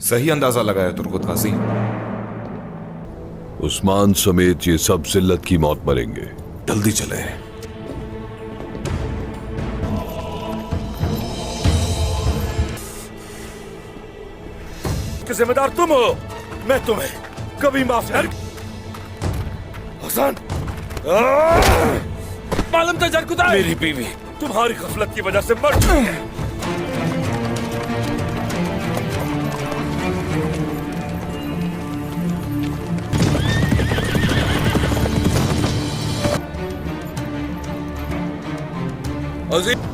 सही अंदाजा लगाया तुर्गुत गाजी। उस्मान समेत ये सब जिल्लत की मौत मरेंगे। जल्दी चले। कि जिम्मेदार तुम हो, मैं तुम्हें कभी माफ नहीं। हसन, मालूम था जरकुदा मेरी बीवी तुम्हारी गफलत की वजह से मर चुकी है। अजीज